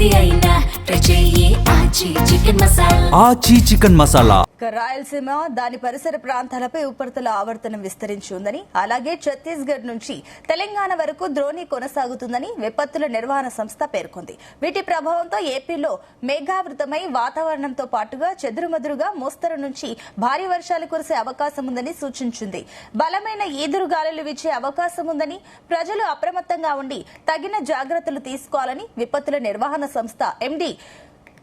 ఏది అయినా ట్రై చెయ్యి ఆచి చికెన్ మసాలా. ఆచి చికెన్ మసాలా. రాయలసీమ దాని పరిసర ప్రాంతాలపై ఉపరితల ఆవర్తనం విస్తరించి ఉందని, అలాగే ఛత్తీస్గఢ్ నుంచి తెలంగాణ వరకు ద్రోణి కొనసాగుతుందని విపత్తుల నిర్వహణ సంస్థ పేర్కొంది. వీటి ప్రభావంతో ఏపీలో మేఘావృతమై వాతావరణంతో పాటుగా చెదురుమదురుగా మోస్తరు నుంచి భారీ వర్షాలు కురిసే అవకాశం ఉందని సూచించింది. బలమైన ఈదురుగాలులు వీచే అవకాశం ఉందని, ప్రజలు అప్రమత్తంగా ఉండి తగిన జాగ్రత్తలు తీసుకోవాలని విపత్తుల నిర్వహణ సంస్థ ఎండీ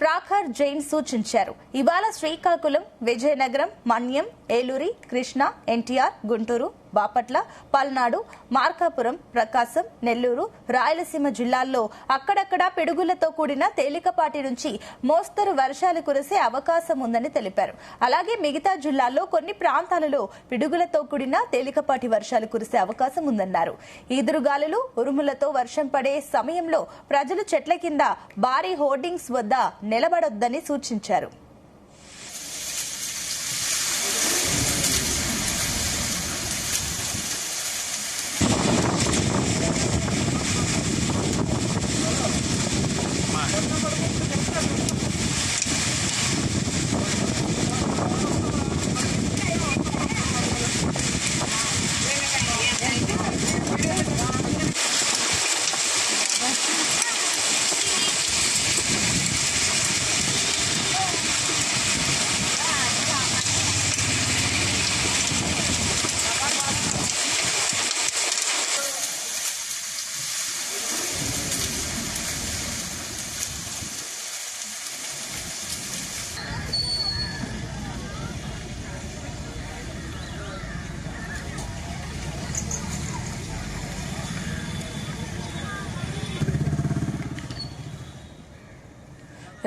ప్రాఖర్ జైన్ సూచించారు. ఇవాళ శ్రీకాకుళం, విజయనగరం, మన్యం, ఏలూరి, కృష్ణా, ఎన్టీఆర్, గుంటూరు, బాపట్ల, పల్నాడు, మార్కాపురం, ప్రకాశం, నెల్లూరు, రాయలసీమ జిల్లాల్లో అక్కడక్కడా పిడుగులతో కూడిన తేలికపాటి నుంచి మోస్తరు వర్షాలు కురిసే అవకాశం ఉందని తెలిపారు. అలాగే మిగతా జిల్లాల్లో కొన్ని ప్రాంతాలలో పిడుగులతో కూడిన తేలికపాటి వర్షాలు కురిసే అవకాశం ఉందన్నారు. ఈదురుగాలులు, ఉరుములతో వర్షం పడే సమయంలో ప్రజలు చెట్ల కింద, భారీ హోర్డింగ్స్ వద్ద నిలబడొద్దని సూచించారు.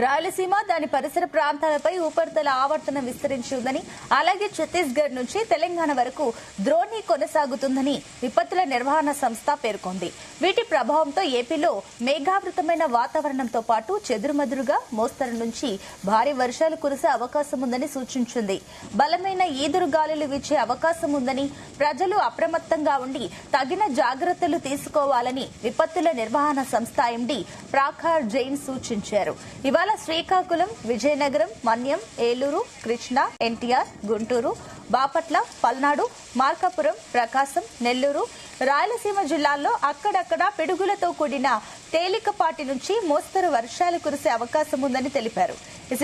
రాయలసీమ దాని పరిసర ప్రాంతాలపై ఉపరితల ఆవర్తనం విస్తరించి ఉందని, అలాగే ఛత్తీస్గఢ్ నుంచి తెలంగాణ వరకు ద్రోణి కొనసాగుతుందని విపత్తుల నిర్వహణ సంస్థ పేర్కొంది. వీటి ప్రభావంతో ఏపీలో మేఘావృతమైన వాతావరణంతో పాటు చెదురుమదురుగా మోస్తరు నుంచి భారీ వర్షాలు కురిసే అవకాశం ఉందని సూచించింది. బలమైన ఈదురుగాలులు వీచే అవకాశం ఉందని, ప్రజలు అప్రమత్తంగా ఉండి తగిన జాగ్రత్తలు తీసుకోవాలని విపత్తుల నిర్వహణ సంస్థ ఎండీ ప్రాఖర్ జైన్ సూచించారు. ఇవాళ శ్రీకాకుళం, విజయనగరం, మన్యం, ఏలూరు, కృష్ణా, ఎన్టీఆర్, గుంటూరు, బాపట్ల, పల్నాడు, మార్కాపురం, ప్రకాశం, నెల్లూరు, రాయలసీమ జిల్లాల్లో అక్కడక్కడా పిడుగులతో కూడిన తేలికపాటి నుంచి మోస్తరు వర్షాలు కురిసే అవకాశం ఉందని తెలిపారు.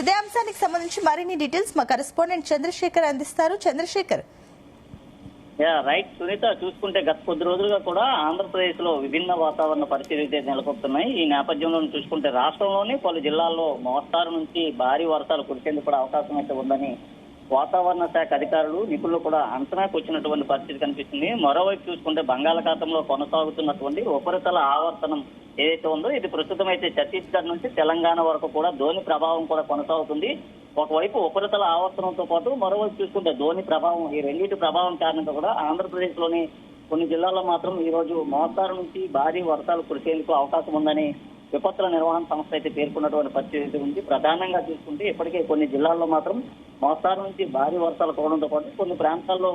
ఇదే అంశానికి సంబంధించి మరిన్ని డీటెయిల్స్ మా కరెస్పాండెంట్ చంద్రశేఖర్ అందిస్తారు. చంద్రశేఖర్. రైట్ సునీత, చూసుకుంటే గత కొద్ది రోజులుగా కూడా ఆంధ్రప్రదేశ్ లో విభిన్న వాతావరణ పరిస్థితులు అయితే నెలకొస్తున్నాయి. ఈ నేపథ్యంలో చూసుకుంటే రాష్ట్రంలోని పలు జిల్లాల్లో మోస్తారు నుంచి భారీ వర్షాలు కురిసేందుకు కూడా అవకాశం అయితే ఉందని వాతావరణ శాఖ అధికారులు, నిపుణులు కూడా అంచనాకు వచ్చినటువంటి పరిస్థితి కనిపిస్తుంది. మరోవైపు చూసుకుంటే బంగాళాఖాతంలో కొనసాగుతున్నటువంటి ఉపరితల ఆవర్తనం ఏదైతే ఉందో ఇది ప్రస్తుతం అయితే ఛత్తీస్గఢ్ నుంచి తెలంగాణ వరకు కూడా ద్రోణి ప్రభావం కూడా కొనసాగుతుంది. ఒకవైపు ఉపరితల ఆవర్తనంతో పాటు మరోవైపు చూసుకుంటే ద్రోణి ప్రభావం, ఈ రెండింటి ప్రభావం కారణంగా కూడా ఆంధ్రప్రదేశ్ లోని కొన్ని జిల్లాల్లో మాత్రం ఈ రోజు మోస్తారు నుంచి భారీ వర్షాలు కురిసేందుకు అవకాశం ఉందని విపత్తుల నిర్వహణ సంస్థ అయితే పేర్కొన్నటువంటి పరిస్థితి ఉంది. ప్రధానంగా చూసుకుంటే ఇప్పటికే కొన్ని జిల్లాల్లో మాత్రం మోస్తారు నుంచి భారీ వర్షాలు కురవడంతో పాటు కొన్ని ప్రాంతాల్లో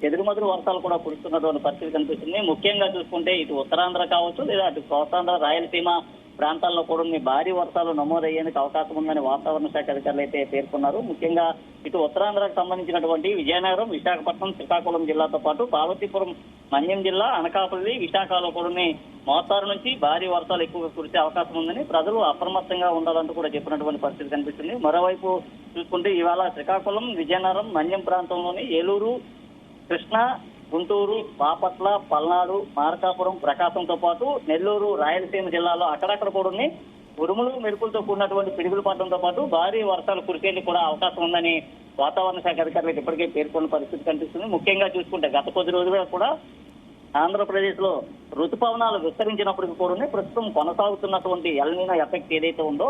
ఎదురుమదురు వర్షాలు కూడా కురుస్తున్నటువంటి పరిస్థితి కనిపిస్తుంది. ముఖ్యంగా చూసుకుంటే ఇటు ఉత్తరాంధ్ర కావచ్చు లేదా అటు కోస్తాంధ్ర, రాయలసీమ ప్రాంతాల్లో కూడా భారీ వర్షాలు నమోదయ్యేందుకు అవకాశం ఉందని వాతావరణ శాఖ అధికారులు అయితే పేర్కొన్నారు. ముఖ్యంగా ఇటు ఉత్తరాంధ్రకు సంబంధించినటువంటి విజయనగరం, విశాఖపట్నం, శ్రీకాకుళం జిల్లాతో పాటు పార్వతీపురం, మన్యం జిల్లా, అనకాపల్లి, విశాఖలో కూడా మోస్తారు నుంచి భారీ వర్షాలు ఎక్కువగా కురిసే అవకాశం ఉందని ప్రజలు అప్రమత్తంగా ఉండాలంటూ కూడా చెప్పినటువంటి పరిస్థితి కనిపిస్తుంది. మరోవైపు చూసుకుంటే ఇవాళ శ్రీకాకుళం, విజయనగరం, మన్యం ప్రాంతంలోని ఏలూరు, కృష్ణా, గుంటూరు, బాపట్ల, పల్నాడు, మార్కాపురం, ప్రకాశంతో పాటు నెల్లూరు, రాయలసీమ జిల్లాలో అక్కడక్కడ కూడా ఉరుములు, మెరుపులతో కూడినటువంటి పిడుగులు పడడంతో పాటు భారీ వర్షాలు కురిసేందుకు కూడా అవకాశం ఉందని వాతావరణ శాఖ అధికారులకు ఇప్పటికే పేర్కొన్న పరిస్థితి కనిపిస్తుంది. ముఖ్యంగా చూసుకుంటే గత కొద్ది రోజులుగా కూడా ఆంధ్రప్రదేశ్ లో ఋతుపవనాలు విస్తరించినప్పటికీ కూడా ప్రస్తుతం కొనసాగుతున్నటువంటి ఎల్నినో ఎఫెక్ట్ ఏదైతే ఉందో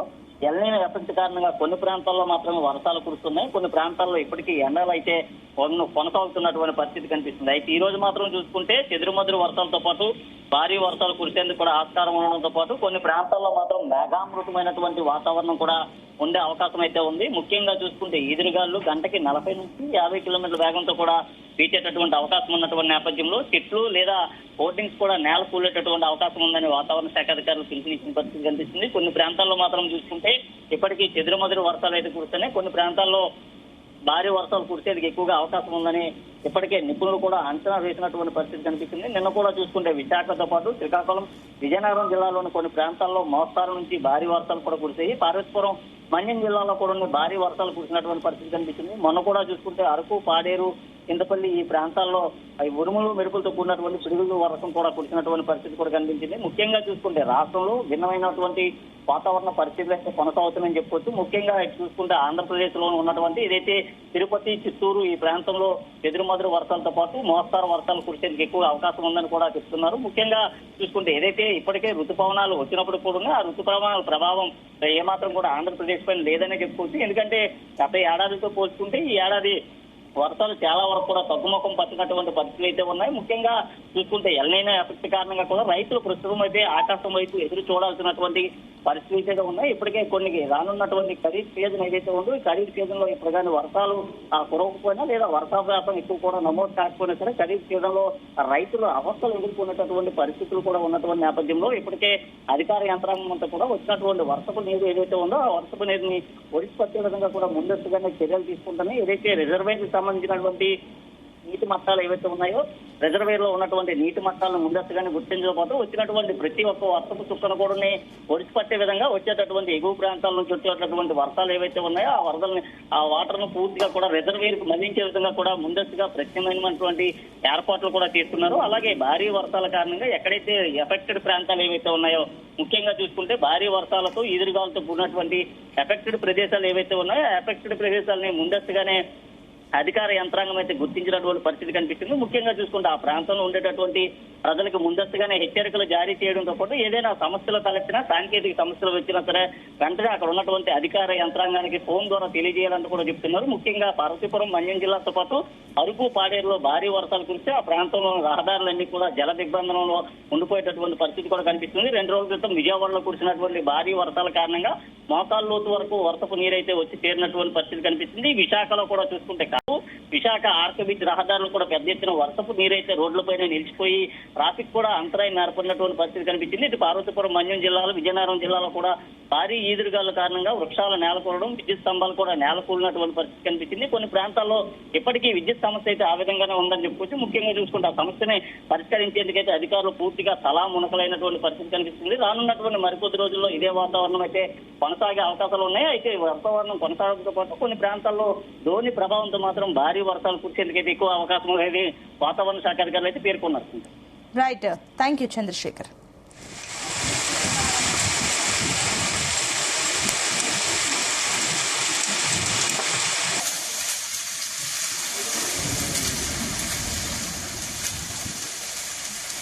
ఎల్నినో ఎఫెక్ట్ కారణంగా కొన్ని ప్రాంతాల్లో మాత్రమే వర్షాలు కురుస్తున్నాయి. కొన్ని ప్రాంతాల్లో ఇప్పటికీ ఎండలు అయితే కొనసాగుతున్నటువంటి పరిస్థితి కనిపిస్తుంది. అయితే ఈ రోజు మాత్రం చూసుకుంటే చెదురుమదురు వర్షాలతో పాటు భారీ వర్షాలు కురిసేందుకు కూడా ఆస్కారం ఉండడంతో పాటు కొన్ని ప్రాంతాల్లో మాత్రం మేఘామృతమైనటువంటి వాతావరణం కూడా ఉండే అవకాశం అయితే ఉంది. ముఖ్యంగా చూసుకుంటే ఈదురుగాలు గంటకి 40 నుంచి 50 కిలోమీటర్ల వేగంతో కూడా వీచేటటువంటి అవకాశం ఉన్నటువంటి నేపథ్యంలో చెట్లు లేదా హోర్డింగ్స్ కూడా నేల కూలేటటువంటి అవకాశం ఉందని వాతావరణ శాఖ అధికారులు పిలుపునిచ్చిన పరిస్థితి కనిపిస్తుంది. కొన్ని ప్రాంతాల్లో మాత్రం చూసుకుంటే ఇప్పటికీ చెదురుమదురు వర్షాలు అయితే కురుస్తున్నాయి. కొన్ని ప్రాంతాల్లో భారీ వర్షాలు కురిసేందుకు ఎక్కువగా అవకాశం ఉందని ఇప్పటికే నిపుణులు కూడా అంచనా వేసినటువంటి పరిస్థితి కనిపిస్తుంది. నిన్న కూడా చూసుకుంటే విశాఖతో పాటు శ్రీకాకుళం, విజయనగరం జిల్లాలోని కొన్ని ప్రాంతాల్లో మోస్తారు నుంచి భారీ వర్షాలు కూడా కురిసాయి. పార్వతీపురం, మన్యం జిల్లాలో కూడా భారీ వర్షాలు కురిసినటువంటి పరిస్థితి కనిపిస్తుంది. మొన్న కూడా చూసుకుంటే అరకు, పాడేరు, చింతపల్లి ఈ ప్రాంతాల్లో ఉరుములు మెరుపులతో కూడినటువంటి పిడుగులు వర్షం కూడా కురిసినటువంటి పరిస్థితి కూడా కనిపించింది. ముఖ్యంగా చూసుకుంటే రాష్ట్రంలో భిన్నమైనటువంటి వాతావరణ పరిస్థితులు అయితే కొనసాగుతున్నాయని చెప్పొచ్చు. ముఖ్యంగా చూసుకుంటే ఆంధ్రప్రదేశ్ లో ఉన్నటువంటి ఏదైతే తిరుపతి, చిత్తూరు ఈ ప్రాంతంలో ఎదురుమదురు వర్షాలతో పాటు మోస్తారు వర్షాలు కురిసేందుకు ఎక్కువ అవకాశం ఉందని కూడా చెప్తున్నారు. ముఖ్యంగా చూసుకుంటే ఏదైతే ఇప్పటికే ఋతుపవనాలు వచ్చినప్పుడు కూడా ఆ ఋతుపవనాల ప్రభావం ఏమాత్రం కూడా ఆంధ్రప్రదేశ్ పైన లేదనే చెప్పుకోవచ్చు. ఎందుకంటే గత ఏడాదితో పోల్చుకుంటే ఈ ఏడాది వర్షాలు చాలా వరకు కూడా తగ్గుముఖం పట్టినటువంటి పరిస్థితులు అయితే ఉన్నాయి. ముఖ్యంగా చూసుకుంటే ఎల్నైనా ఎఫెక్ట్ కారణంగా కూడా రైతులు ప్రస్తుతం అయితే ఆకాశం వైపు ఎదురు చూడాల్సినటువంటి పరిస్థితులు అయితే ఉన్నాయి. ఇప్పటికే కొన్ని రానున్నటువంటి ఖరీఫ్ సీజన్ ఏదైతే ఉందో ఈ ఖరీఫ్ సీజన్ లో ఇప్పుడు కానీ వర్షాలు కురవకపోయినా లేదా వర్షాపాతం ఎక్కువ కూడా నమోదు కాకపోయినా సరే ఖరీఫ్ సీజన్ లో రైతులు అవస్థలు ఎదుర్కొనేటటువంటి పరిస్థితులు కూడా ఉన్నటువంటి నేపథ్యంలో ఇప్పటికే అధికార యంత్రాంగం అంతా కూడా వచ్చినటువంటి వర్షపు నీరు ఏదైతే ఉందో ఆ వర్షపు నీరుని ఒడిసి పట్టే విధంగా కూడా ముందస్తుగానే చర్యలు తీసుకుంటానే ఏదైతే రిజర్వేషన్ సంబంధించినటువంటి నీటి మట్టాలు ఏవైతే ఉన్నాయో రిజర్వేర్ లో ఉన్నటువంటి నీటి మట్టాలను ముందస్తుగానే గుర్తించకపోతే వచ్చినటువంటి ప్రతి ఒక్క వర్షపు చుక్కను కూడా ఒడిచిపట్టే విధంగా వచ్చేటటువంటి ఎగువ ప్రాంతాల నుంచి వచ్చేటటువంటి వర్షాలు ఏవైతే ఉన్నాయో ఆ వరదల్ని ఆ వాటర్ ను పూర్తిగా కూడా రిజర్వేర్ కు మళ్లించే విధంగా కూడా ముందస్తుగా ప్రత్యేకమైనటువంటి ఏర్పాట్లు కూడా చేస్తున్నారు. అలాగే భారీ వర్షాల కారణంగా ఎక్కడైతే ఎఫెక్టెడ్ ప్రాంతాలు ఏవైతే ఉన్నాయో ముఖ్యంగా చూసుకుంటే భారీ వర్షాలతో ఈదురుగాలతో కూడినటువంటి ఎఫెక్టెడ్ ప్రదేశాలు ఏవైతే ఉన్నాయో ఎఫెక్టెడ్ ప్రదేశాలని ముందస్తుగానే అధికార యంత్రాంగం అయితే గుర్తించినటువంటి పరిస్థితి కనిపిస్తుంది. ముఖ్యంగా చూసుకుంటే ఆ ప్రాంతంలో ఉండేటటువంటి ప్రజలకు ముందస్తుగానే హెచ్చరికలు జారీ చేయడంతో పాటు ఏదైనా సమస్యలు తలెత్తినా సాంకేతిక సమస్యలు వచ్చినా సరే వెంటనే అక్కడ ఉన్నటువంటి అధికార యంత్రాంగానికి ఫోన్ ద్వారా తెలియజేయాలంటూ కూడా చెప్తున్నారు. ముఖ్యంగా పార్వతీపురం, మన్యం జిల్లాతో పాటు అరకు, పాడేరులో భారీ వర్షాలు కురిస్తే ఆ ప్రాంతంలో రహదారులన్నీ కూడా జల దిగ్బంధనంలో ఉండిపోయేటటువంటి పరిస్థితి కూడా కనిపిస్తుంది. 2 రోజుల క్రితం విజయవాడలో కురిసినటువంటి భారీ వర్షాల కారణంగా మోకాళ్ళ లోతు వరకు వర్షపు నీరైతే వచ్చి చేరినటువంటి పరిస్థితి కనిపిస్తుంది. విశాఖలో కూడా చూసుకుంటే విశాఖ ఆర్క బీచ్ రహదారులు కూడా పెద్ద ఎత్తున వర్షపు నీరైతే రోడ్లపైన నిలిచిపోయి ట్రాఫిక్ కూడా అంతరాయం ఏర్పడినటువంటి పరిస్థితి కనిపించింది. ఇటు పార్వతీపురం, మన్యం జిల్లాలో, విజయనగరం జిల్లాలో కూడా భారీ ఈదురుగాల కారణంగా వృక్షాలు నేలకూలడం, విద్యుత్ స్తంభాలు కూడా నేలకూలినటువంటి పరిస్థితి కనిపించింది. కొన్ని ప్రాంతాల్లో ఇప్పటికీ విద్యుత్ సమస్య అయితే ఆ విధంగానే ఉందని చెప్పుకోవచ్చు. ముఖ్యంగా చూసుకుంటే ఆ సమస్యని పరిష్కరించేందుకైతే అధికారులు పూర్తిగా మునకలైనటువంటి పరిస్థితి కనిపిస్తుంది. రానున్నటువంటి మరికొద్ది రోజుల్లో ఇదే వాతావరణం అయితే కొనసాగే అవకాశాలు ఉన్నాయి. అయితే వాతావరణం కొనసాగడంతో పాటు కొన్ని ప్రాంతాల్లో ద్రోణి ప్రభావంతో మాత్రం భారీ వర్షాలు కురిసేందుకైతే ఎక్కువ అవకాశం అనేది వాతావరణ శాఖ అధికారులు అయితే పేర్కొన్నారు. Right, thank you Chandrasekhar.